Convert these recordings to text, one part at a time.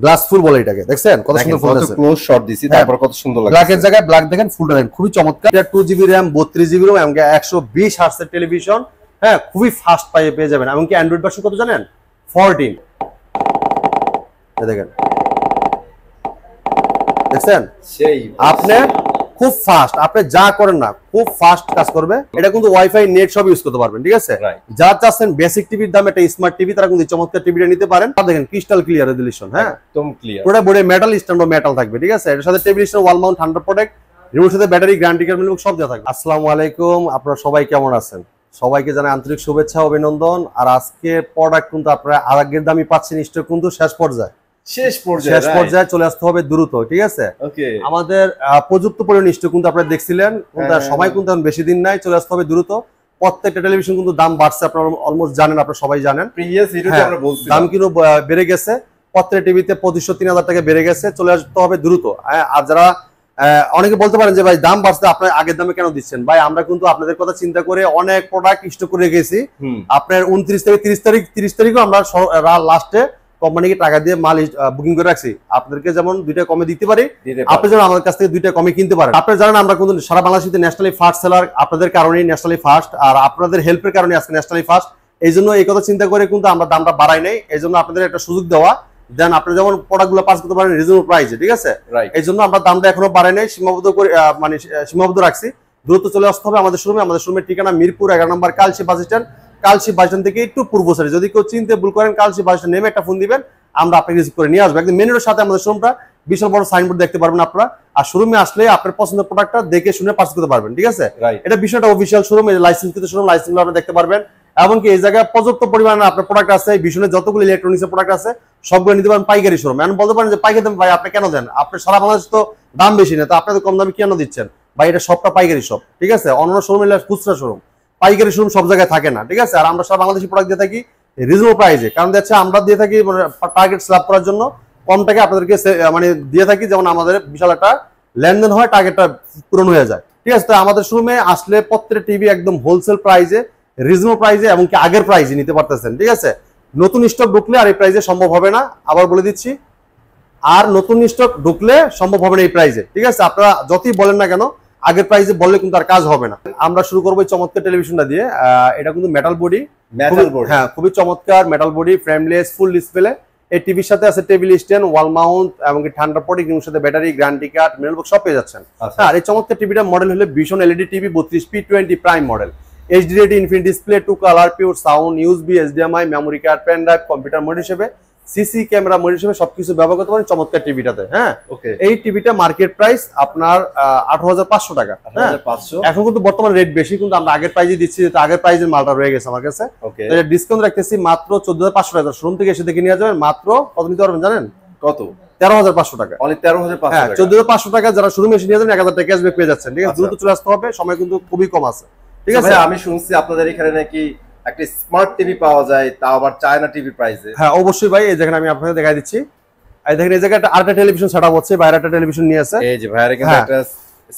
Glass ফুল বলে এটাকে, দেখছেন কত সুন্দর ফুল আছে, ক্লোজ শট দিছি, তারপর কত সুন্দর লাগে। ব্ল্যাকের জায়গায় ব্ল্যাক দেখেন, ফুলটা দেখেন খুবই চমৎকার। এটা 2GB RAM 32GB ROM এবং 120 হার্টজ এর টেলিভিশন, হ্যাঁ খুবই ফাস্ট পেয়ে যাবেন। এমনকি অ্যান্ড্রয়েড ভার্সন কত জানেন? 14। দেখেন, দেখছেন সেই আপনি খুব ফাস্ট, আপনি যা করেন না খুব ফাস্ট কাজ করবে। এটা কিন্তু ওয়াইফাই নেট সব ইউজ করতে পারবেন, ঠিক আছে। যা চাচ্ছেন বেসিক টিভির দাম একটা স্মার্ট টিভি, তারা কিন্তু চমৎকার টিভিটা নিতে পারেন। দেখেন ক্রিস্টাল ক্লিয়ার রেজোলিউশন, হ্যাঁ একদম ক্লিয়ার, পুরো বডি মেটাল, স্ট্যান্ড মেটাল থাকবে, ঠিক আছে। এর সাথে television wall mount 100 protect, remote সাথে ব্যাটারি, গ্যারান্টি কার্ড মিলবে, সব দেওয়া থাকবে। আসসালামু আলাইকুম, আপনারা সবাই কেমন আছেন? সবাইকে জানাই আন্তরিক শুভেচ্ছা, অভিনন্দন। আর আজকে প্রোডাক্ট কিন্তু আপনারা আগের দামই পাচ্ছেন, স্টক কিন্তু শেষ পর্যায়ে চলে আসতে হবে দ্রুত, ঠিক আছে। আমাদের প্রযুক্ত পরিমাণ স্টক কিন্তু আপনারা দেখছিলেন, সময় কিন্তু বেশি দিন নাই, চলে আসতে হবে দ্রুত। প্রত্যেকটা টেলিভিশন কিন্তু দাম বাড়ছে, আপনারা অলমোস্ট জানেন, আপনারা সবাই জানেন। প্রিভিয়াস ভিডিওতে আমরা বলছিলাম দাম কিন্তু বেড়ে গেছে, প্রত্যেকটা টিভিতে 2500-3000 টাকা বেড়ে গেছে, চলে আসতে হবে দ্রুত। আর যারা অনেকে বলতে পারেন যে ভাই দাম বাড়ছে, আপনার আগের দামে কেন দিচ্ছেন? ভাই আমরা কিন্তু আপনাদের কথা চিন্তা করে অনেক প্রোডাক্ট স্টক করে রেখেছি। আপনার 29 থেকে 30 তারিখও আমরা লাস্টে কোম্পানিকে টাকা দিয়ে মাল বুকিং করে রাখছি। আপনাদেরকে যেমন 2টা কমে দিতে পারি, আপনি যেন আমাদের কাছ থেকে 2টা কমে কিনতে পারেন। আপনারা জানেন আমরা কিন্তু সারা বাংলাদেশে ন্যাশনালি ফার্স্ট সেলার, আপনাদের কারণেই ন্যাশনালি ফার্স্ট, আর আপনাদের হেল্পের কারণে আজকে ন্যাশনালি ফার্স্ট। এই জন্য এই কথা চিন্তা করে কিন্তু আমরা দামটা বাড়াই নাই, এই জন্য আপনাদের একটা সুযোগ দেওয়া, দেন আপনি যেমন প্রোডাক্টগুলো পাস করতে পারেন রিজনেবল প্রাইসে, ঠিক আছে। এই জন্য আমরা দামটা এখনো বাড়াই নাই, সীমাবদ্ধ করে মানে সীমাবদ্ধ রাখছি। দ্রুত চলে আসতে হবে আমাদের শোরুমে। আমাদের শোরুমের ঠিকানা মিরপুর 11 নম্বর Kalshi bus stand. Kalshi bus stand থেকে একটু পূর্ব সাইডে, যদি কেউ চিনতে ভুল করেন কালশি বাস স্ট্যান্ড নেমে একটা ফোন দিবেন, আমরা আপনাকে রিসিভ করে নিয়ে আসবো। একদম মেন রোডের সাথে আমাদের শোরুমটা, বিশাল বড় সাইনবোর্ড দেখতে পারবেন আপনারা। আর শোরুমে আসলে আপনার পছন্দের প্রোডাক্টটা দেখে শুনে পারচেজ করতে পারবেন, ঠিক আছে। এটা বিষয়টা অফিসিয়াল শোরুম, লাইসেন্স কিন্তু শোরুম, লাইসেন্সগুলো আপনারা দেখতে পারবেন। এমনকি এই জায়গায় পর্যাপ্ত পরিমাণে আপনার প্রোডাক্ট আছে, এই ভীষণের যতগুলো ইলেকট্রনিক্সের প্রোডাক্ট আছে সবগুলো নিতে পারেন পাইকারি শোরুম। এখন বলতে পারেন যে পাইকারি দাম ভাই আপনি কেন দেন, আপনি সারা বাংলাদেশ তো দাম বেশি না, তো আপনাদের কম দামে কেন দিচ্ছেন? ভাই এটা সবটা পাইকারি শপ, ঠিক আছে। অন্য শোরুম এলে খুচরা শোরুম, পাইকারি শোরুম সব জায়গায় থাকে না, ঠিক আছে। আর আমরা সারা বাংলাদেশি প্রোডাক্ট দিয়ে থাকি রিজনেবল প্রাইসে, কারণ দেখছে আমরা দিয়ে থাকি টার্গেট স্ল্যাব করার জন্য কম টাকা আপনাদেরকে মানে দিয়ে থাকি, যেমন আমাদের বিশাল একটা লেনদেন হয়, টার্গেটটা পূরণ হয়ে যায়, ঠিক আছে। তো আমাদের শোরুমে আসলে প্রত্যেকটা টিভি একদম হোলসেল প্রাইসে, রিজনেবল প্রাইসে, এমনকি আগের প্রাইসে নিতে পারতেছেন, ঠিক আছে। নতুন স্টক ঢুকলে আর এই প্রাইসে সম্ভব হবে না, আবার বলে দিচ্ছি, আর নতুন স্টক ঢুকলে সম্ভব হবে না এই প্রাইসে, ঠিক আছে। আপনারা যতই বলেন না কেন, আগের প্রাইসে বললে কিন্তু আর কাজ হবে না। আমরা শুরু করবো এই চমৎকার টেলিভিশনটা দিয়ে। এটা কিন্তু মেটাল বডি, হ্যাঁ খুবই চমৎকার metal body, frameless, full display. এই টিভির সাথে আছে টেবিল স্ট্যান্ড, ওয়াল মাউন্ট, এমনকি ঠান্ডা প্রোটেক্ট, এর সাথে battery, guarantee card, mail box সব পেয়ে যাচ্ছেন। আর এই চমৎকার টিভিটা মডেল হলো Vision LED TV 32P20 prime model, HD ready, infinite display, 2 colour, pure sound, USB, HDMI, memory card, pen drive, computer mode হিসেবে, সিসি ক্যামেরা মোড হিসেবে সবকিছু ব্যবহার করতে পারেন চমৎকার টিভিটাতে, হ্যাঁ। এই টিভিটা মার্কেট প্রাইস আপনার 18,500 টাকা। এখন কিন্তু বর্তমান রেট বেশি, কিন্তু আমরা আগের প্রাইসে দিচ্ছি, যেহেতু আগের প্রাইসের মালটা রয়ে গেছে আমার কাছে, ডিসকাউন্ট রাখতেছি মাত্র 14,500 টাকা। শোরুম থেকে এসে দেখে নিয়ে যাবেন, মাত্র কত নিতে পারবেন জানেন? কত? 13,500 টাকা। 13,500 টাকা। 14,500 টাকা যারা শোরুমে এসে নিয়ে যাবেন 1,000 টাকা ক্যাশব্যাক পেয়ে যাচ্ছেন, ঠিক আছে। দ্রুত চলে আসতে হবে, সময় কিন্তু খুবই কম আছে, ঠিক আছে। আমি শুনছি আপনাদের এখানে নাকি একটা স্মার্ট টিভি পাওয়া যায়, তাও আবার চায়না টিভি প্রাইসে। হ্যাঁ অবশ্যই ভাই, এই দেখেন আমি আপনাদের দেখাই দিচ্ছি। এই দেখেন এই জায়গায় আরেকটা টেলিভিশন সেটআপ হচ্ছে, বাইরে একটা টেলিভিশন নিয়ে আছে। এই যে ভাইরা কিন্তু একটা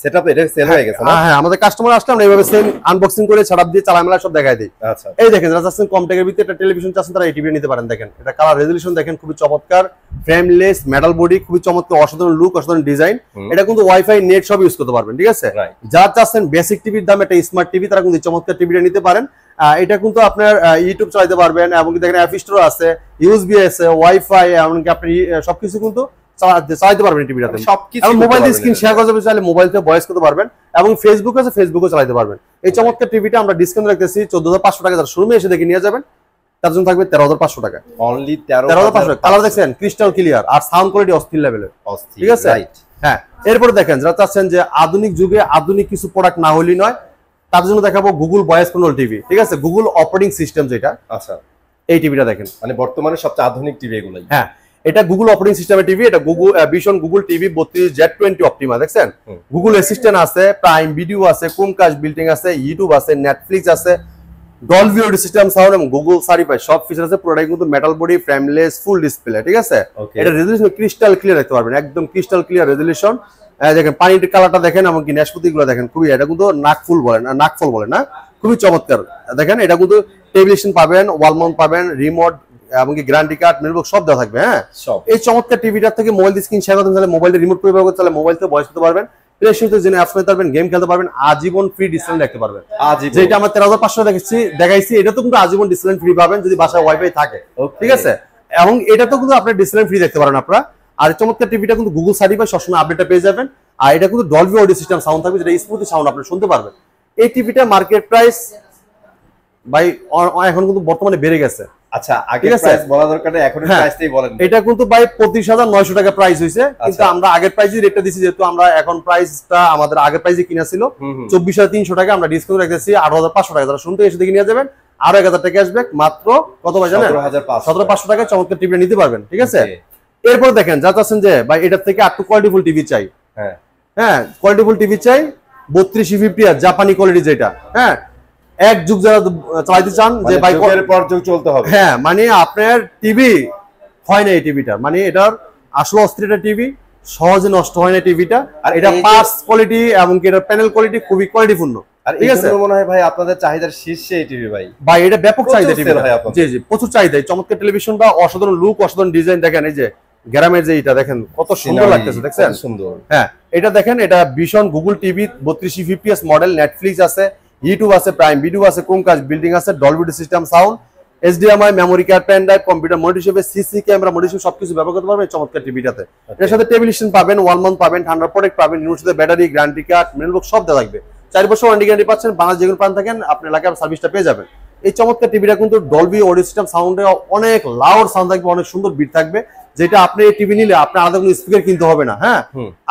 সেটআপ এটা সেল হয়ে গেছে না? হ্যাঁ আমাদের কাস্টমার আসলে আমরা এইভাবে সেম আনবক্সিং করে সেটআপ দিয়ে চালামেলা সব দেখাই দিই। আচ্ছা এই দেখেন যারা চাচ্ছেন কম টাকার ভিতরে একটা টেলিভিশন চাচ্ছেন, তারা এই টিভি নিতে পারেন। দেখেন এটা কালার রেজোলিউশন দেখেন খুবই চমৎকার, ফ্রেমলেস, মেটাল বডি, খুবই চমৎকার, অসাধারণ লুক, অসাধারণ ডিজাইন। এটা কিন্তু ওয়াইফাই নেট সব ইউজ করতে পারবেন, ঠিক আছে। যারা চাচ্ছেন বেসিক টিভির দাম একটা স্মার্ট টিভি, তারা কিন্তু চমৎকার টিভিটা নিতে পারেন। এটা কিন্তু আপনার ইউটিউব চালাতে পারবেন, এবং দেখেন অ্যাপ স্টোর আছে, ইউএসবি আছে, ওয়াইফাই, এমনকি আপনি সবকিছু কিন্তু চালাতে পারবেন টিভিটাতে। এবং মোবাইল দিয়ে স্ক্রিন শেয়ার করতে চাইলে মোবাইল থেকে ভয়েস করতে পারবেন, এবং ফেসবুক আছে, ফেসবুকও চালাতে পারবেন। এই চমৎকার টিভিটা আমরা ডিসকাউন্ট রাখতেছি 14,500 টাকা। যারা শোরুমে এসে দেখে নিয়ে যাবেন তার জন্য থাকবে 13,500 টাকা। অনলি 13,500 টাকা। কালার দেখছেন ক্রিস্টাল ক্লিয়ার, আর সাউন্ড কোয়ালিটি অস্থির লেভেলের, ঠিক আছে। হ্যাঁ এরপরে দেখেন যারা চাচ্ছেন যে আধুনিক যুগে আধুনিক কিছু প্রোডাক্ট না হলেই নয়, তার জন্য দেখাবো গুগল ভয়েস কন্ট্রোল টিভি, ঠিক আছে। গুগল অপারেটিং সিস্টেম যেটা, আচ্ছা এই টিভিটা দেখেন, মানে বর্তমানে সবচেয়ে আধুনিক টিভি এগুলাই। হ্যাঁ এটা গুগল অপারেটিং সিস্টেমের টিভি, এটা Google vision Google TV 32Z20 Optima, দেখছেন। গুগল অ্যাসিস্ট্যান্ট আছে, প্রাইম ভিডিও আছে, ক্রোমকাস্ট বিল্টিং আছে, ইউটিউব আছে, নেটফ্লিক্স আছে, ডলবি অডিও সিস্টেম সাউন্ড এবং গুগল সার্টিফাইড সব ফিচার আছে। পুরোটাই কিন্তু metal body, frameless, full display, ঠিক আছে। এটা রেজোলিউশন ক্রিস্টাল ক্লিয়ার দেখতে পারবেন, একদম ক্রিস্টাল ক্লিয়ার রেজোলিউশন। দেখেন পানির কালারটা দেখেন, এমনকি নাশপাতিগুলো দেখেন, খুবই, এটা কিন্তু নাকফুল বলে না, নাকফল বলে না, খুবই চমৎকার। দেখেন এটা কিন্তু টেলিভিশন পাবেন, ওয়াল মাউন্ট পাবেন, রিমোট, এমনকি গ্যারান্টি কার্ড মেলবুক সব দেওয়া থাকবে। হ্যাঁ, সব এই চমৎকার টিভিটার থেকে মোবাইল স্ক্রিন শেয়ার করতে চাইলে মোবাইল রিমোট পরিবার করতে চাইলে মোবাইল থেকে ভয়েস করতে পারবেন, প্লে স্টোর থেকে জেনে অ্যাপস নিতে পারবেন, গেম খেলতে পারবেন, আজীবন ফ্রি ডিসকাউন্ট রাখতে পারবেন। আজীবন, যেটা আমরা 13,500 দেখাইছি এটা তো কিন্তু আজীবন ডিসকাউন্ট ফ্রি পাবেন যদি বাসায় ওয়াইফাই থাকে। ঠিক আছে, এবং এটা তো কিন্তু আপনি ডিসকাউন্ট ফ্রি দেখতে পারেন আপনারা। আর চমৎকার টিভিটা কিন্তু গুগল সার্টিফাই, সবসময় আপডেটটা পেয়ে যাবেন। আর এটা কিন্তু ডলবি অডিও সিস্টেম সাউন্ড থাকবে, যেটা স্মুথ সাউন্ড আপনি শুনতে পারবেন। এই টিভিটা মার্কেট প্রাইস ভাই এখন কিন্তু বর্তমানে বেড়ে গেছে। আচ্ছা, আগের প্রাইস বলা দরকার নেই, এখন প্রাইসটাই বলেন। এটা কিন্তু ভাই 25,900 টাকা প্রাইস হইছে, কিন্তু আমরা আগের প্রাইসই রেটটা দিছি, যেহেতু আমরা এখন প্রাইসটা আমাদের আগের প্রাইসে কিনা ছিল 24,300 টাকা, আমরা ডিসকাউন্ট রেখেছি 8,500 টাকা। যারা শুনতে এসে দেখে নিয়ে যাবেন, আরো 1,000 টাকা আসবে, মাত্র কত ভাই জানেন? 17,500 টাকায় চমৎকার টিভি নিতে পারবেন। ঠিক আছে, এরপর দেখেন যা চাচ্ছেন যে ভাই এটার থেকে একটু কোয়ালিটিফুল টিভি চাই। হ্যাঁ, কোয়ালিটিফুল টিভি চাই 3250 আর জাপানি কোয়ালিটি, যেটা হ্যাঁ এক যুগ যারা চালাইতে চান যে ভাই যুগের পর যুগ চলতে হবে। হ্যাঁ, মানে আপনার টিভি হয় না, এই টিভিটা মানে এটার আসলে অস্থির টিভি, সহজে নষ্ট হয় না টিভিটা। আর এটা পার্টস কোয়ালিটি এবং এটার প্যানেল কোয়ালিটি খুবই কোয়ালিটিপূর্ণ। আর ঠিক আছে, মনে হয় ভাই আপনাদের চাহিদার শীর্ষে এই টিভি ভাই এটা ব্যাপক চাহিদা টিভি। জি জি, প্রচুর চাহিদা। চমৎকার টেলিভিশনটা, অসাধারণ লুক, অসাধারণ ডিজাইন। দেখেন এই যে গ্রামের যে এটা দেখেন কত সুন্দর লাগতেছে, দেখছেন? সুন্দর। হ্যাঁ, এটা দেখেন, এটা ভীষণ গুগল টিভি 3250 মডেল, নেটফ্লিক্স আছে, ইউটিউব আছে, প্রাইম ভিডিও আছে, ক্রোমকাস্ট বিল্ডিং আছে, Dolby system sound, HDMI, memory card, pen drive, computer monitor হিসেবে সিসি ক্যামেরা মনিটর হিসেবে সবকিছু ব্যবহার করতে পারবেন এই চমৎকার টিভিটাতে। এর সাথে টেবিল স্ট্যান্ড পাবেন, 1 মান্থ পাবেন, ঠান্ডা প্রোটেক্ট পাবেন, নিউর সাথে ব্যাটারি, গ্যারান্টি কার্ড, মেলবুক সব দেওয়া থাকবে। 4 বছর ওয়ারেন্টি গ্যারান্টি পাচ্ছেন। বাংলাদেশ যেগুলো প্রান্ত থাকেন আপনি এলাকায় সার্ভিসটা পেয়ে যাবেন। এই চমৎকার টিভিটা কিন্তু ডলবি অডিও সিস্টেম সাউন্ডে অনেক লাউড সাউন্ড থাকবে, অনেক সুন্দর বিট থাকবে, যেটা আপনি এই টিভি নিলে আপনার আলাদা কোনো স্পিকার কিনতে হবে না। হ্যাঁ,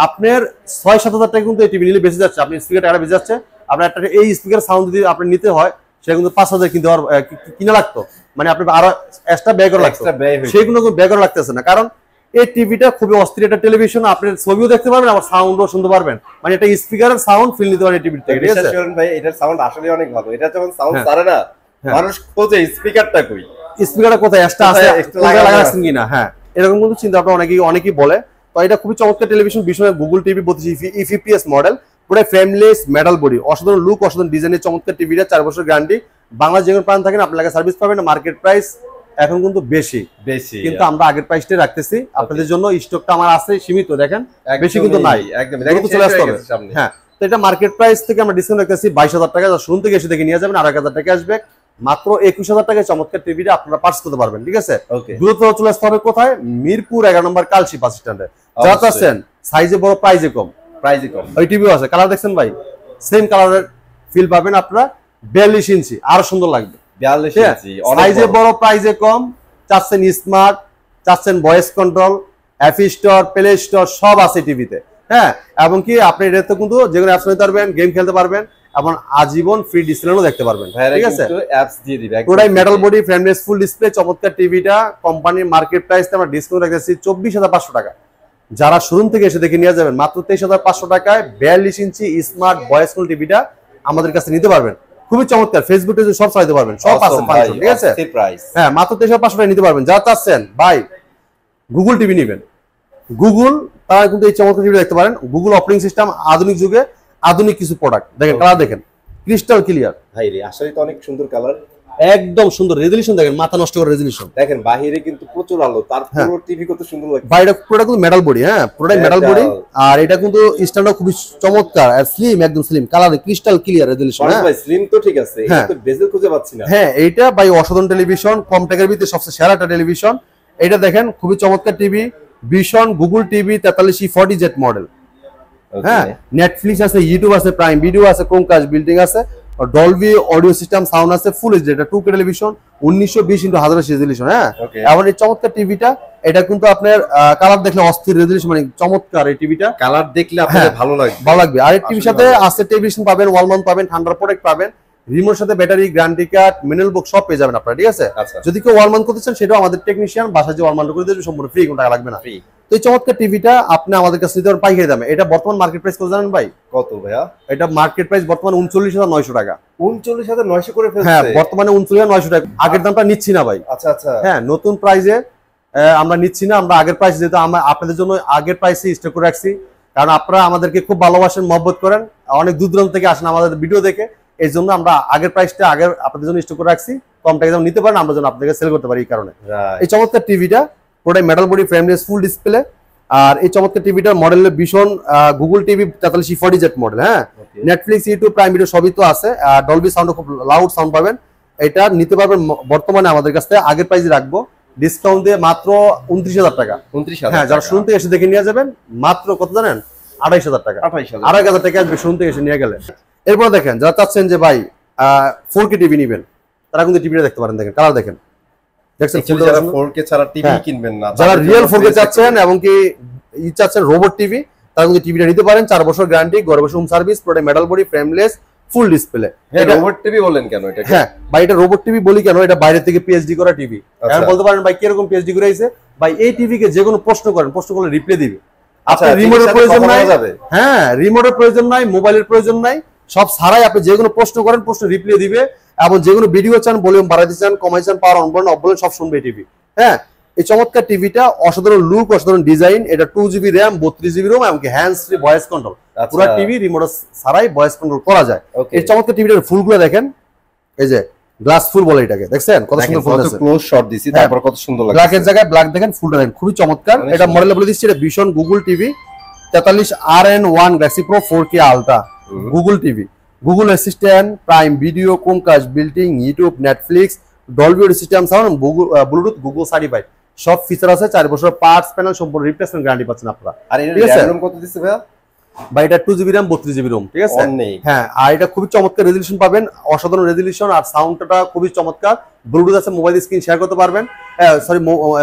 আপনার 6-7 হাজার টাকা কিন্তু এই টিভি নিলে বেঁচে যাচ্ছে, আপনি স্পিকার টাকা বেঁচে যাচ্ছে। আপনার একটা এই স্পিকার সাউন্ড যদি আপনি নিতে হয় সেটা কিন্তু 5,000 কিনা লাগতো, মানে আপনি আরো এক্সট্রা ব্যয় করা লাগতো, সেগুলো ব্যয় করা লাগতেছে না, কারণ এই টিভিটা খুবই অস্থির একটা টেলিভিশন। আপনি ছবিও দেখতে পারবেন, আবার সাউন্ডও শুনতে পারবেন, মানে এটা স্পিকারের সাউন্ড ফিল নিতে পারেন এই টিভি থেকে। ঠিক আছে ভাই, এটার সাউন্ড আসলে অনেক ভালো। এটা যখন সাউন্ড ছাড়ে না, মানুষ খোঁজে স্পিকারটা কই, স্পিকারটা কোথায় এক্সট্রা আছে, লাগাচ্ছেন কিনা। হ্যাঁ, এরকম কিন্তু চিন্তা ভাবনা অনেকেই বলে। তো এটা খুবই চমৎকার টেলিভিশন, বিষয়ে গুগল টিভি 3250 মডেল, পুরো ফ্রেমলেস মেটাল বডি, অসাধারণ লুক, অসাধারণ ডিজাইনের চমৎকার টিভিটা, 4 বছর গ্যারান্টি। বাংলাদেশ যেখানে প্রান্ত থাকেন আপনার কাছে সার্ভিস পাবেন। মার্কেট প্রাইস এখন কিন্তু বেশি, কিন্তু আমরা আগের প্রাইসটা রাখতেছি আপনাদের জন্য। স্টকটা আমার আছে সীমিত, দেখেন বেশি কিন্তু নাই, একদম চলে আসতে হবে। হ্যাঁ, তো এটা মার্কেট প্রাইস থেকে আমরা ডিসকাউন্ট রাখতেছি 22,000 টাকা। শুরু থেকে এসে দেখে নিয়ে যাবেন, আর 1,000 টাকা আসবে, মাত্র 21,000 টাকায় চমৎকার টিভিটা আপনারা পার্চেস করতে পারবেন। ঠিক আছে, দ্রুত চলে আসতে হবে কোথায়? মিরপুর 11 নম্বর কালশি বাস স্ট্যান্ডে। যা চাচ্ছেন সাইজে বড়, প্রাইজে কম, ওই টিভিও আছে। কালার দেখছেন ভাই, সেম কালারের ফিল পাবেন আপনারা। 42 ইঞ্চি, আরো সুন্দর লাগবে। 42 ইঞ্চি, সাইজে বড়, প্রাইজে কম। চাচ্ছেন স্মার্ট, চাচ্ছেন voice control, app store, play store সব আছে টিভিতে। হ্যাঁ, এবং কি আপনি এটাতে কিন্তু যেগুলো অ্যাপস নিতে পারবেন, গেম খেলতে পারবেন, এবং আজীবন ফ্রি ডিসপ্লেও দেখতে পারবেন। ঠিক আছে, অ্যাপস দিয়ে দিবে, পুরাই metal body, frameless full display চমৎকার টিভিটা। কোম্পানির মার্কেট প্রাইসে আমরা ডিসকাউন্ট রেখেছি 24,500 টাকা। যারা শোরুম থেকে এসে দেখে নিয়ে যাবেন, মাত্র 23,500 টাকায় 42 ইঞ্চি স্মার্ট ভয়েস কল টিভিটা আমাদের কাছে নিতে পারবেন। খুবই চমৎকার, ফেসবুকে সব চালাতে পারবেন, সব আছে ফাংশন। ঠিক আছে, হ্যাঁ, মাত্র 23,500 টাকা নিতে পারবেন। যা চাচ্ছেন ভাই গুগল টিভি নেবেন, গুগল, তারা কিন্তু এই চমৎকার টিভি দেখতে পারেন। গুগল অপারেটিং সিস্টেম, আধুনিক যুগে আধুনিক কিছু প্রোডাক্ট। দেখেন কালার, দেখেন ক্রিস্টাল ক্লিয়ার ভাই রে, আসলে তো অনেক সুন্দর কালার, একদম সুন্দর রেজোলিউশন। দেখেন মাথা নষ্ট করে রেজোলিউশন, দেখেন বাহিরে কিন্তু প্রচুর আলো, তার পুরো টিভি কত সুন্দর লাগে। বাইরে পুরোটা কিন্তু মেটাল বডি। হ্যাঁ, পুরোটাই মেটাল বডি। আর এটা কিন্তু স্ট্যান্ডার্ড খুবই চমৎকার, আর স্লিম, একদম slim, colour crystal clear resolution. হ্যাঁ ভাই, স্লিম তো ঠিক আছে, এটা তো বেজেল খুঁজে পাচ্ছি না। হ্যাঁ, এইটা ভাই অসাধারণ টেলিভিশন, কম টাকার ভিতরে সবচেয়ে সেরা একটা টেলিভিশন। এটা দেখেন খুবই চমৎকার টিভি, ভীষণ গুগল টিভি 4340Z মডেল। হ্যাঁ, নেটফ্লিক্স আছে, ইউটিউব আছে, প্রাইম ভিডিও আছে, ক্রোমকাস্ট বিল্ডিং আছে, ডলবি অডিও সিস্টেম সাউন্ড আছে, ফুল এইচডি। এটা 2K টেলিভিশন, 1920x1080 রেজোলিউশন। হ্যাঁ, এবং এই চমৎকার টিভিটা, এটা কিন্তু আপনার কালার দেখলে অস্থির রেজোলিউশন, মানে চমৎকার এই টিভিটা। কালার দেখলে আপনাদের ভালো লাগবে। আর এই টিভির সাথে আছে টেলিভিশন পাবেন, 1 মান্থ পাবেন, ঠান্ডা প্রোটেক্ট পাবেন, রিমোট সাথে ব্যাটারি, গ্যারান্টি কার্ড, মেনুয়াল বুক সব পেয়ে যাবেন আপনারা। ঠিক আছে, যদি কেউ 1 মান্থ করতে চান সেটাও আমাদের টেকনিশিয়ান বাসায় যে 1 মান্থ করে দেবে, সম্পূর্ণ ফ্রি, কোনো টাকা লাগবে না। তো এই চমৎকার টিভিটা আপনি আমাদের কাছে নিতে পারেন পাইকারি দামে। এটা বর্তমান মার্কেট প্রাইস কত জানেন ভাই? কত ভাইয়া? এটা মার্কেট প্রাইস বর্তমান 39,900 টাকা। 39,900 করে ফেলছে? হ্যাঁ, বর্তমানে 39,900 টাকা। আগের দামটা নিচ্ছি না ভাই। আচ্ছা আচ্ছা, হ্যাঁ, নতুন প্রাইসে আমরা নিচ্ছি না, আমরা আগের প্রাইস, যেহেতু আমরা আপনাদের জন্য আগের প্রাইসে স্টক করে রাখছি, কারণ আপনারা আমাদেরকে খুব ভালোবাসেন, মহব্বত করেন, অনেক দূর দূরান্ত থেকে আসেন আমাদের ভিডিও দেখে। এই জন্য আমরা আগের প্রাইসটা আগে আপনাদের জন্য স্টক করে রাখছি, কম টাকা যেমন নিতে পারেন, আমরা যেন আপনাদেরকে সেল করতে পারি এই কারণে। এই চমৎকার টিভিটা পুরোটাই metal body frameless full display. আর এই চমৎকার টিভিটার মডেলের ভীষণ গুগল টিভি 4340Z মডেল। হ্যাঁ, নেটফ্লিক্স, ইউটিউব, প্রাইম ভিডিও সবই তো আছে। ডলবি সাউন্ড, খুব লাউড সাউন্ড পাবেন। এটা নিতে পারবেন বর্তমানে আমাদের কাছ থেকে আগের প্রাইসে রাখবো ডিসকাউন্ট দিয়ে মাত্র 29,000 টাকা। 29,000। হ্যাঁ, যারা শুরু থেকে এসে দেখে নিয়ে যাবেন মাত্র কত জানেন? 28,000 টাকা। 28,000 টাকা আসবে শুরু থেকে এসে নিয়ে গেলে। এরপর দেখেন যারা চাচ্ছেন যে ভাই 4K টিভি নিবেন, তারা কিন্তু টিভিটা দেখতে পারেন। দেখেন কালার দেখেন, দেখছেন যারা 4K ছাড়া টিভি কিনবেন না, যারা রিয়েল 4K চাচ্ছেন এবং কি চাচ্ছেন রোবট টিভি, তারা কিন্তু টিভিটা নিতে পারেন। 4 বছর গ্যারান্টি, ঘরে বসে হোম সার্ভিস, পুরো metal body frameless full display. এটা রোবট টিভি বলেন কেন এটা? হ্যাঁ ভাই, এটা রোবট টিভি বলি কেন, এটা বাইরে থেকে পিএইচডি করা টিভি। এখন বলতে পারেন ভাই কিরকম পিএইচডি করে আইছে? ভাই এই টিভি কে যে কোনো প্রশ্ন করেন, প্রশ্ন করলে রিপ্লাই দিবে। আপনার রিমোটের প্রয়োজন নাই। হ্যাঁ, রিমোটের প্রয়োজন নাই, মোবাইলের প্রয়োজন নাই, সব ছাড়াই আপনি যে কোনো প্রশ্ন করেন, প্রশ্ন রিপ্লাই দিবে। এবং যে কোনো ভিডিও চান, ভলিউম বাড়াইতে চান, কমাইতে চান, পাওয়ার অন বলেন অফ বলেন, সব শুনবে টিভি। হ্যাঁ, এই চমৎকার টিভিটা অসাধারণ লুক, অসাধারণ ডিজাইন। এটা 2GB র্যাম, 32GB রোম এবং হ্যান্ডস ফ্রি ভয়েস কন্ট্রোল। পুরো টিভি রিমোট ছাড়াই ভয়েস কন্ট্রোল করা যায়। এই চমৎকার টিভিটার ফুলগুলো দেখেন, এই যে গ্লাস ফুল বলে এটাকে, দেখছেন কত সুন্দর ফুল আছে। ক্লোজ শট দিছি, তারপর কত সুন্দর লাগে। ব্ল্যাকের জায়গায় ব্ল্যাক দেখেন, ফুলটা দেখেন খুবই চমৎকার। এটা মডেল বলে দিচ্ছি, এটা ভীষণ Google TV 43RN1 Galaxy pro 4K ultra Google TV. Google assistant, prime video, Chromecast, বিল্টিং, YouTube, Netflix, Dolby audio system sound, Bluetooth, Google certified সব ফিচার আছে। 4 বছর পার্টস প্যানেল সম্পূর্ণ রিপ্লেসমেন্ট গ্যারান্টি পাচ্ছেন আপনারা। আর এর র‍্যাম কত দিছে ভাইয়া? ভাই এটা 2GB র্যাম, 32GB রোম, ঠিক আছে। হ্যাঁ, আর এটা খুবই চমৎকার রেজোলিউশন পাবেন, অসাধারণ রেজোলিউশন। আর সাউন্ডটা খুবই চমৎকার। ব্লুটুথ আছে, মোবাইল স্ক্রিন শেয়ার করতে পারবেন। সরি,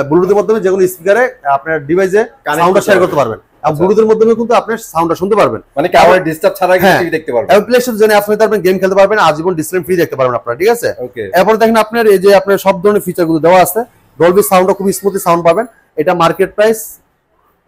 ব্লুটুথের মাধ্যমে যে কোনো স্পিকারে আপনার ডিভাইসে সাউন্ডটা শেয়ার করতে পারবেন। আর ব্লুটুথের মাধ্যমে কিন্তু আপনি সাউন্ডটা শুনতে পারবেন, মানে কারোর ডিস্টার্ব ছাড়া টিভি দেখতে পারবেন। এবং প্লে স্টোর জেনে আপনি তারপর গেম খেলতে পারবেন, আজীবন ডিসপ্লে ফ্রি দেখতে পারবেন আপনারা, ঠিক আছে। এরপর দেখেন আপনার এই যে আপনার সব ধরনের ফিচারগুলো দেওয়া আছে। ডলবি সাউন্ডটা খুব স্মুথলি সাউন্ড পাবেন। এটা মার্কেট প্রাইস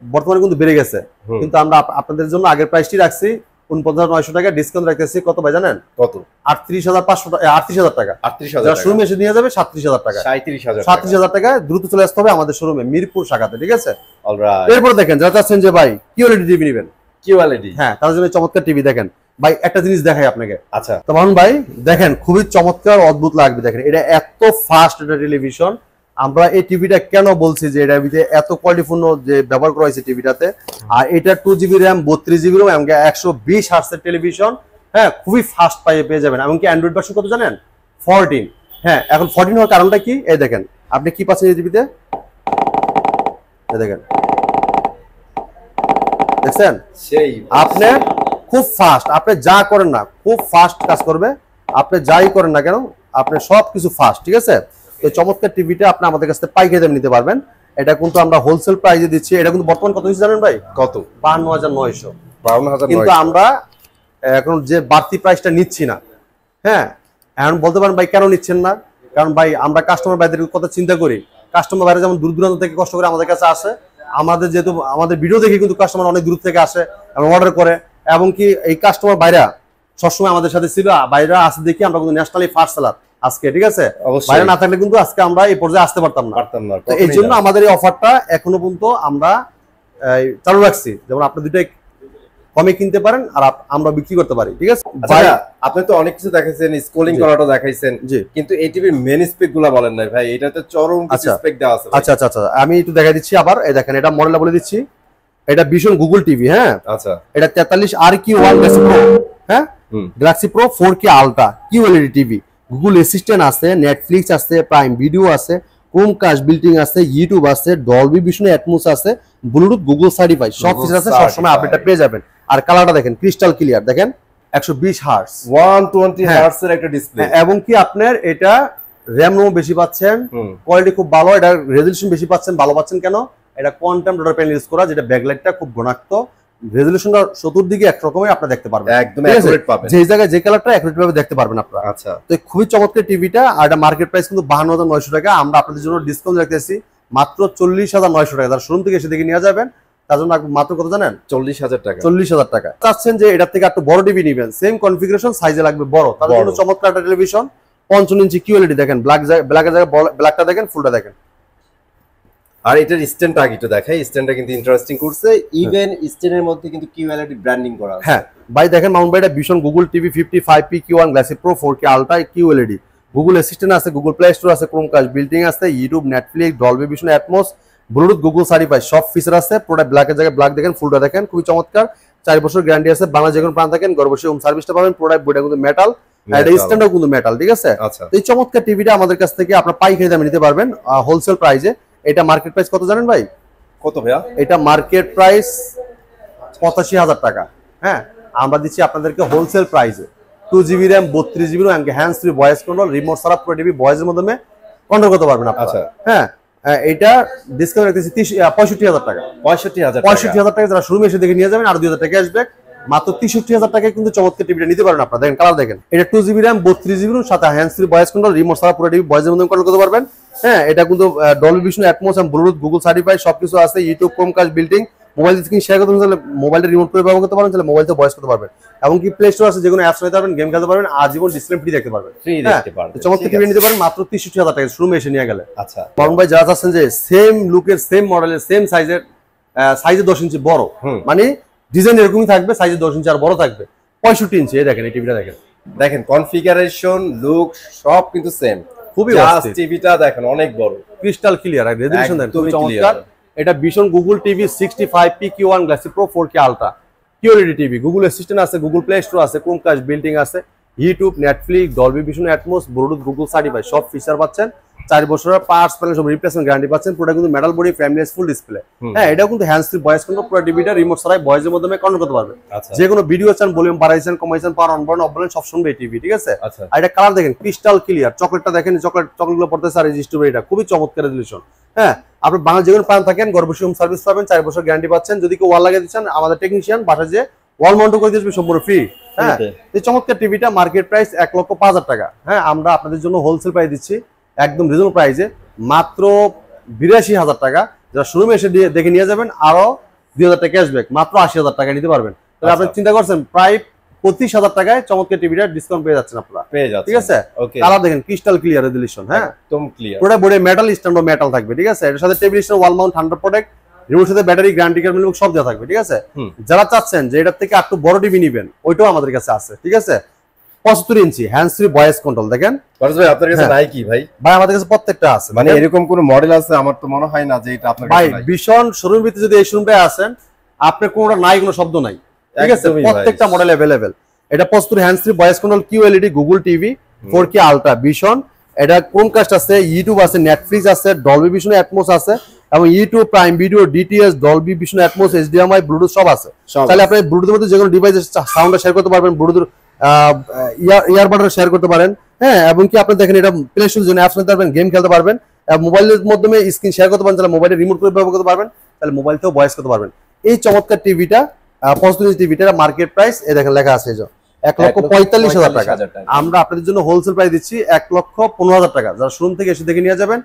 বর্তমানে কিন্তু বেড়ে গেছে, কিন্তু আমরা আপনাদের জন্য আগের প্রাইসটি রাখছি 49,900 টাকা। ডিসকাউন্ট রাখতেছি কত ভাই জানেন? কত? 38,500 টাকা। 38,000 টাকা। 38,000 যারা শোরুমে এসে নিয়ে যাবে 37,000 টাকা। 37,000 টাকা। দ্রুত চলে আসতে হবে আমাদের শোরুমে, মিরপুর শাখাতে, ঠিক আছে। অলরাইট। এরপর দেখেন যারা চাচ্ছেন যে ভাই কিউএলইডি টিভি নেবেন, কিউএলইডি, হ্যাঁ, তার জন্য চমৎকার টিভি দেখেন। ভাই একটা জিনিস দেখাই আপনাকে। আচ্ছা, তো মামুন ভাই দেখেন, খুবই চমৎকার, অদ্ভুত লাগবে। দেখেন এটা এত ফাস্ট একটা টেলিভিশন। আমরা এই টিভিটা কেন বলছি যে এটার ভিতরে এত কোয়ালিটিপূর্ণ যে ব্যবহার করা হয়েছে টিভিটাতে। আর এটা 2GB র্যাম, 32GB রোম এবং 120 হার্টজের টেলিভিশন। হ্যাঁ, খুবই ফাস্ট পেয়ে যাবেন। এমনকি অ্যান্ড্রয়েড ভার্সন কত জানেন? 14। হ্যাঁ, এখন 14 হওয়ার কারণটা কি? এই দেখেন আপনি কি পাচ্ছেন এই টিভিতে, এই দেখেন, দেখছেন সেই আপনি খুব ফাস্ট। আপনি যা করেন না খুব ফাস্ট কাজ করবে, আপনি যাই করেন না কেন আপনি সবকিছু ফাস্ট, ঠিক আছে। এই চমৎকার টিভিটা আপনি আমাদের কাছ থেকে পাইকারি দামে নিতে পারবেন। এটা কিন্তু আমরা হোলসেল প্রাইসে দিচ্ছি। এটা কিন্তু বর্তমান কত হচ্ছে জানেন ভাই? কত? 52,900। 52,900। কিন্তু আমরা এখন যে বাড়তি প্রাইসটা নিচ্ছি না। হ্যাঁ, এখন বলতে পারেন ভাই কেন নিচ্ছেন না? কারণ ভাই আমরা কাস্টমার ভাইদের কথা চিন্তা করি। কাস্টমার ভাইরা যেমন দূর দূরান্ত থেকে কষ্ট করে আমাদের কাছে আসে, আমাদের যেহেতু আমাদের ভিডিও দেখে কিন্তু কাস্টমার অনেক দূর থেকে আসে এবং অর্ডার করে। এবং কি এই কাস্টমার ভাইরা সবসময় আমাদের সাথে ছিল, বাইরা আসে দেখি আমরা কিন্তু ন্যাশনালি ফার্স্ট সেলার আজকে, ঠিক আছে। বাইরে না থাকলে কিন্তু আজকে আমরা এই পর্যায়ে আসতে পারতাম না। তো এই জন্য আমাদের এই অফারটা এখনো পর্যন্ত আমরা চালু রাখছি, যেমন আপনি দুটাই কমে কিনতে পারেন আর আমরা বিক্রি করতে পারি, ঠিক আছে ভাই। আপনি তো অনেক কিছু দেখাইছেন, স্ক্রলিং করাটা দেখাইছেন, কিন্তু এই টিভির মেন স্পেক গুলা বলেন নাই ভাই। এটাতে চরম কিছু স্পেক দেওয়া আছে। আচ্ছা আচ্ছা আচ্ছা, আমি একটু দেখাই দিচ্ছি আবার। এই দেখেন এটা মডেলটা বলে দিচ্ছি। এটা ভীষণ গুগল টিভি। হ্যাঁ, আচ্ছা, এটা 43RQ1 গ্যালাক্সি প্রো। হ্যাঁ, Galaxy pro 4K ultra QLED TV. Google assistant আছে, নেটফ্লিক্স আছে, প্রাইম ভিডিও আছে, ক্রোমকাস্ট, বিল্টিং আছে, ইউটিউব আছে, ডলবি ভিশন অ্যাটমোস আছে, ব্লুটুথ, গুগল সার্টিফাইড সব ফিচার আছে। সব সময় আপডেটটা পেয়ে যাবেন। আর কালারটা দেখেন ক্রিস্টাল ক্লিয়ার, দেখেন 120 হার্টজ, 120 হার্টজ এর একটা ডিসপ্লে। এবং কি আপনার এটা র‍্যাম রোম বেশি পাচ্ছেন, কোয়ালিটি খুব ভালো, এটা রেজোলিউশন বেশি পাচ্ছেন। ভালো পাচ্ছেন কেন? এটা কোয়ান্টাম ডট প্যানেল ইউজ করা, যেটা ব্যাকলাইটটা খুব ঘনাক্ত, রেজোলিউশনটা চতুর্দিকে এক রকমের আপনি দেখতে পারবেন, একদম অ্যাকুরেট পাবেন। যে জায়গায় যে কালারটা অ্যাকুরেট ভাবে দেখতে পারবেন আপনারা। আচ্ছা, তো খুবই চমৎকার টিভিটা। আর এটা মার্কেট প্রাইস কিন্তু 52,900 টাকা। আমরা আপনাদের জন্য ডিসকাউন্ট রাখতেছি মাত্র 40,900 টাকা। যারা শোরুম থেকে এসে দেখে নিয়ে যাবেন তার জন্য মাত্র কত জানেন? 40,000 টাকা। 40,000 টাকা। চাচ্ছেন যে এটা থেকে একটু বড় টিভি নেবেন, সেম কনফিগারেশন, সাইজে লাগবে বড়, তার জন্য চমৎকার একটা টেলিভিশন 55 ইঞ্চি কিউএলইডি। দেখেন ব্ল্যাকের জায়গায় ব্ল্যাকটা দেখেন, ফুলটা দেখেন। আর এটার স্ট্যান্ডটা আগে একটু দেখাই। স্ট্যান্ডটা কিন্তু ইন্টারেস্টিং করছে। ইভেন স্ট্যান্ডের মধ্যে কিন্তু কিউএলইডি ব্র্যান্ডিং করা আছে। হ্যাঁ, ভাই দেখেন মামুন ভাই, এটা ভীষণ Google TV 55P Q1 glassy pro 4K ultra QLED, Google assistant আছে, গুগল প্লে স্টোর আছে, ক্রোমকাস্ট বিল্ডিং আছে, YouTube, Netflix, Dolby vision, atoms, Bluetooth, Google certified সব ফিচার আছে। পুরোটা ব্ল্যাকের জায়গায় ব্ল্যাক দেখেন, ফুলটা দেখেন খুবই চমৎকার। 4 বছর গ্যারান্টি আছে। বাংলা যে কোনো প্রান্ত থাকেন ঘরে বসে হোম সার্ভিসটা পাবেন। পুরোটা বইটা কিন্তু মেটাল, এটা স্ট্যান্ডও কিন্তু মেটাল, ঠিক আছে। এই চমৎকার টিভিটা আমাদের কাছ থেকে আপনারা পাইকারি দামে নিতে পারবেন হোলসেল প্রাইসে। এটা মার্কেট প্রাইস কত জানেন ভাই? কত ভাইয়া? এটা মার্কেট প্রাইস 85,000 টাকা। হ্যাঁ, আমরা দিচ্ছি আপনাদেরকে হোলসেল প্রাইসে। 2GB RAM, 32GB RAM, hands free voice control, remote ছাড়া পুরো টিভি ভয়েসের মাধ্যমে কন্ট্রোল করতে পারবেন আপনারা। আচ্ছা, হ্যাঁ, এটা ডিসকাউন্ট রাখতেছি 65,000 টাকা। 65,000 টাকা যারা শোরুমে এসে দেখে নিয়ে যাবেন, আর 2,000 টাকা ক্যাশব্যাক। মাত্র 63,000 টাকায় কিন্তু চমৎকার টিভিটা নিতে পারেন আপনারা। দেখেন কালার দেখেন, এটা 2GB র্যাম, 32GB র্যাম, সাথে hands free voice control, remote ছাড়া পুরো টিভি ভয়েসের মাধ্যমে কন্ট্রোল করতে পারবেন। হ্যাঁ, এটা কিন্তু Dolby vision, atoms, Bluetooth, Google certified সবকিছু আছে। YouTube, Chromecast building, mobile screen share করতে চাইলে মোবাইলটা রিমোট করে ব্যবহার করতে পারেন, তাহলে মোবাইল থেকে ভয়েস করতে পারবেন। এমনকি প্লে স্টোর আছে, যে কোনো অ্যাপস নিতে পারবেন, গেম খেলতে পারবেন, আজীবন ডিসপ্লে ফ্রি দেখতে পারবেন। চমৎকার টিভি নিতে পারেন মাত্র 63,000 টাকা শোরুমে এসে নিয়ে গেলে। আচ্ছা মামুন ভাই, যারা চাচ্ছেন যে সেম লুকের, সেম মডেলের, সেম সাইজের, সাইজে 10 ইঞ্চি বড়, মানে ডিজাইন এরকমই থাকবে, সাইজে 10 ইঞ্চি আর বড় থাকবে 65 ইঞ্চি। এই দেখেন, এই টিভিটা দেখেন, দেখেন কনফিগারেশন, লুক সব কিন্তু সেম। খুবই টিভিটা দেখেন অনেক বড়, ক্রিস্টাল ক্লিয়ার, আর রেজোলিউশন দেখেন খুবই চমৎকার। এটা ভীষণ Google TV 65P Q1 glassy pro 4K ultra QLED TV, Google assistant আছে, গুগল প্লে স্টোর আছে, ক্রোমকাস্ট বিল্ডিং আছে, YouTube, Netflix, Dolby vision, atoms, Bluetooth, Google certified সব ফিচার পাচ্ছেন। 4 বছরের পার্টস প্যানেল সব রিপ্লেসমেন্ট গ্যারান্টি পাচ্ছেন। পুরো কিন্তু metal body, frameless, full display. হ্যাঁ, এটাও কিন্তু হ্যান্ডস ফ্রি ভয়েস কন্ট্রোল, পুরো টিভিটা রিমোট ছাড়াই ভয়েসের মাধ্যমে কন্ট্রোল করতে পারবে। যে কোনো ভিডিও চান, ভলিউম বাড়াইছেন, কমাইছেন, পাওয়ার অন করেন, অফ করেন, সব শুনবে এই টিভি, ঠিক আছে। আর এটা কালার দেখেন ক্রিস্টাল ক্লিয়ার, চকলেটটা দেখেন, চকলেটগুলো পড়তেছে, আর এই স্ট্রবেরিটা খুবই চমৎকার রেজোলিউশন। হ্যাঁ, আপনি বাংলা যে কোনো প্রান্ত থাকেন ঘরে বসে হোম সার্ভিস পাবেন, 4 বছর গ্যারান্টি পাচ্ছেন। যদি কেউ ওয়াল লাগিয়ে দিচ্ছেন, আমাদের টেকনিশিয়ান বাসায় যে ওয়াল মাউন্ট করে দিয়েছে সম্পূর্ণ ফ্রি। হ্যাঁ, এই চমৎকার টিভিটা মার্কেট প্রাইস 1,05,000 টাকা। হ্যাঁ, আমরা আপনাদের জন্য হোলসেল প্রাইস দিচ্ছি একদম রিজনেবল প্রাইসে মাত্র 82,000 টাকা। যারা শোরুমে এসে দেখে নিয়ে যাবেন, আরো 2,000 টাকা ক্যাশব্যাক, মাত্র 80,000 টাকা নিতে পারবেন। তাহলে আপনি চিন্তা করছেন প্রায় 25,000 টাকায় চমৎকার টিভিটা ডিসকাউন্ট পেয়ে যাচ্ছেন আপনারা, ঠিক আছে। কালার দেখেন ক্রিস্টাল ক্লিয়ার রেজোলিউশন, হ্যাঁ একদম ক্লিয়ার। পুরো বডি মেটাল, স্ট্যান্ড মেটাল থাকবে, ঠিক আছে। এর সাথে table stand, wall mount, 100 protect, remote সাথে ব্যাটারি, গ্যারান্টি কার্ড সব দেওয়া থাকবে, ঠিক আছে। যারা চাচ্ছেন যে এটার থেকে একটু বড় টিভি নেবেন, ওইটাও আমাদের কাছে আছে, ঠিক আছে। 75 ইঞ্চি হ্যান্ডস ফ্রি ভয়েস কন্ট্রোল দেখেন। ভাই আপনার কাছে নাই কি ভাই? ভাই আমাদের কাছে প্রত্যেকটা আছে। মানে এরকম কোন মডেল আছে? আমার তো মনে হয় না যে এটা আপনার কাছে নাই। ভাই ভীষণ শোরুম ভিত্তিতে যদি এই শোরুমটায় আসেন, আপনার কোনটা নাই, কোনো শব্দ নাই, ঠিক আছে। প্রত্যেকটা মডেল अवेलेबल। এটা 75 hands free voice control QLED Google TV 4K ultra ভীষণ। এটা ক্রোমকাস্ট আছে, ইউটিউব আছে, নেটফ্লিক্স আছে, ডলবি ভিশন, অ্যাটমস আছে, এবং YouTube, Prime video, DTS, Dolby vision, atoms, HDMI, Bluetooth সব আছে। তাহলে আপনি ব্লুটুথের মধ্যে যে কোনো ডিভাইসের সাউন্ডটা শেয়ার করতে পারবেন, ব্লুটুথ ইয়ারবাডটা শেয়ার করতে পারেন। হ্যাঁ, এবং কি আপনি দেখেন এটা প্লে স্টোরের জন্য অ্যাপস নিতে পারবেন, গেম খেলতে পারবেন, মোবাইলের মাধ্যমে স্ক্রিন শেয়ার করতে পারেন, তাহলে মোবাইলে রিমোট করে ব্যবহার করতে পারবেন, তাহলে মোবাইল থেকেও ভয়েস করতে পারবেন। এই চমৎকার টিভিটা 75 টিভিটা মার্কেট প্রাইস এই দেখেন লেখা আছে, এই যে 1,45,000 টাকা। আমরা আপনাদের জন্য হোলসেল প্রাইস দিচ্ছি 1,15,000 টাকা। যারা শোরুম থেকে এসে দেখে নিয়ে যাবেন,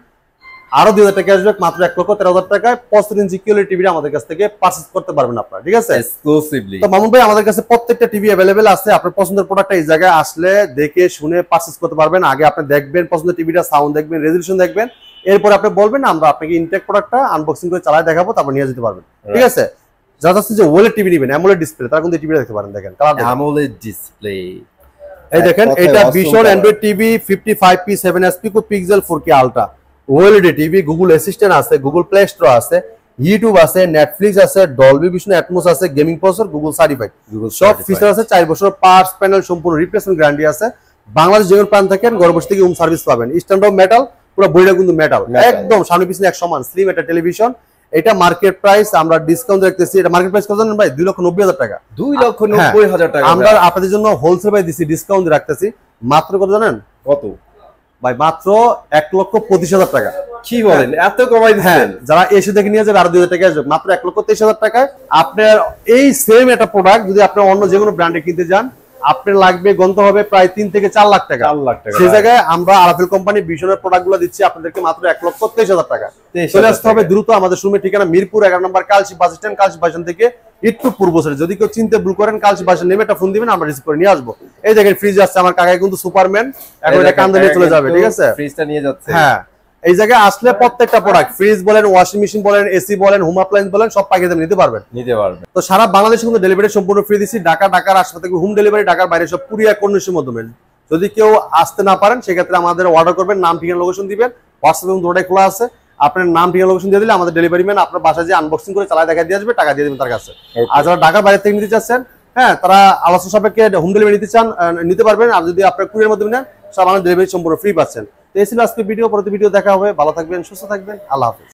আরো 2,000 টাকা ক্যাশব্যাক, মাত্র 1,13,000 টাকায় 75 ইঞ্চি QLED টিভিটা আমাদের কাছ থেকে পারচেজ করতে পারবেন আপনারা, ঠিক আছে, এক্সক্লুসিভলি। তো মামুন ভাই, আমাদের কাছে প্রত্যেকটা টিভি अवेलेबल আছে। আপনার পছন্দের প্রোডাক্টটা এই জায়গায় আসলে দেখে শুনে পারচেজ করতে পারবেন। আগে আপনি দেখবেন পছন্দের টিভিটা, সাউন্ড দেখবেন, রেজোলিউশন দেখবেন, এরপর আপনি বলবেন, আমরা আপনাকে ইনটেক প্রোডাক্টটা আনবক্সিং করে চালায় দেখাবো, তারপর নিয়ে যেতে পারবেন, ঠিক আছে। যারা চাচ্ছেন যে ওএলইডি টিভি নেবেন, অ্যামোলেড ডিসপ্লে, তারা কিন্তু টিভিটা দেখতে পারেন। দেখেন কালার, অ্যামোলেড ডিসপ্লে। এই দেখেন, এটা ভীষণ Android TV 55P 7SP pixel 4K ultra OLED TV, Google assistant আছে, গুগল প্লে স্টোর আছে, ইউটিউব আছে, নেটফ্লিক্স আছে, ডলবি ভিশন, অ্যাটমস আছে, গেমিং প্রসেসর, গুগল সার্টিফাইড সব ফিচার আছে। 4 বছর পার্টস প্যানেল সম্পূর্ণ রিপ্লেসমেন্ট গ্যারান্টি আছে। বাংলাদেশ যে কোনো প্রান্ত থাকেন ঘরে বসে থেকে হোম সার্ভিস পাবেন। স্ট্যান্ড অফ মেটাল, পুরো বইটা কিন্তু মেটাল, একদম সামনে পিছনে এক সমান, স্লিম একটা টেলিভিশন। এটা মার্কেট প্রাইস আমরা ডিসকাউন্ট রাখতেছি। এটা মার্কেট প্রাইস কত জানেন ভাই? 2,90,000 টাকা। 2,90,000 টাকা। আমরা আপনাদের জন্য হোলসেল প্রাইস দিচ্ছি, ডিসকাউন্ট রাখতেছি মাত্র কত জানেন? কত ভাই? মাত্র 1,25,000 টাকা। কি বলেন, এত কমাই দিচ্ছেন? যারা এসে দেখে নিয়ে যাবে আরো 2,000 টাকা আসবে, মাত্র 1,23,000 টাকায়। আপনার এই সেম একটা প্রোডাক্ট যদি আপনি অন্য যে কোনো ব্র্যান্ডে কিনতে যান, আপনার লাগবে গন্ত হবে প্রায় 3 থেকে 4 লাখ টাকা। সেই জায়গায় আমরা আরাফেল কোম্পানি ভীষণের প্রোডাক্টগুলো দিচ্ছি আপনাদেরকে মাত্র 1,23,000 টাকা। চলে আসতে হবে দ্রুত আমাদের শোরুমের ঠিকানা মিরপুর 11 নম্বর Kalshi bus stand. Kalshi bus stand থেকে একটু পূর্ব সাইডে, যদি কেউ চিনতে ভুল করেন, কালচি বাস নেমে একটা ফোন দিবেন, আমরা রিসিভ করে নিয়ে আসবো। এই দেখেন ফ্রিজ আসছে, আমার কাকাই কিন্তু সুপারম্যান, এখন এটা কান্দে নিয়ে চলে যাবে, ঠিক আছে। ফ্রিজটা নিয়ে যাচ্ছে। হ্যাঁ, এই জায়গায় আসলে প্রত্যেকটা প্রোডাক্ট ফ্রিজ বলেন, ওয়াশিং মেশিন বলেন, এসি বলেন, হোম অ্যাপ্লায়েন্স বলেন, সব পাইকারি দামে নিতে পারবেন। তো সারা বাংলাদেশে কিন্তু ডেলিভারি সম্পূর্ণ ফ্রি দিচ্ছি। ঢাকার আশপাশ থেকে হোম ডেলিভারি, ঢাকার বাইরে সব কুরিয়ার কন্ডিশনের মাধ্যমে। যদি কেউ আসতে না পারেন সেক্ষেত্রে আমাদের অর্ডার করবেন, নাম ঠিকানা লোকেশন দিবেন, হোয়াটসঅ্যাপ এবং দুটোটাই খোলা আছে। আপনার নাম ঠিকানা লোকেশন দিয়ে দিলে আমাদের ডেলিভারি ম্যান আপনার বাসায় যে আনবক্সিং করে চালায় দেখা দিয়ে আসবে, টাকা দিয়ে দেবেন তার কাছে। আর যারা ঢাকার বাইরে থেকে নিতে চাচ্ছেন, হ্যাঁ, তারা আলোচনা সাপেক্ষে হোম ডেলিভারি নিতে চান, নিতে পারবেন। আর যদি আপনার কুরিয়ার মাধ্যমে নেন, সব আমাদের ডেলিভারি সম্পূর্ণ ফ্রি পাচ্ছেন। তো এই ছিল আজকে ভিডিও। পরবর্তী ভিডিও দেখা হবে। ভালো থাকবেন, সুস্থ থাকবেন। আল্লাহ হাফেজ।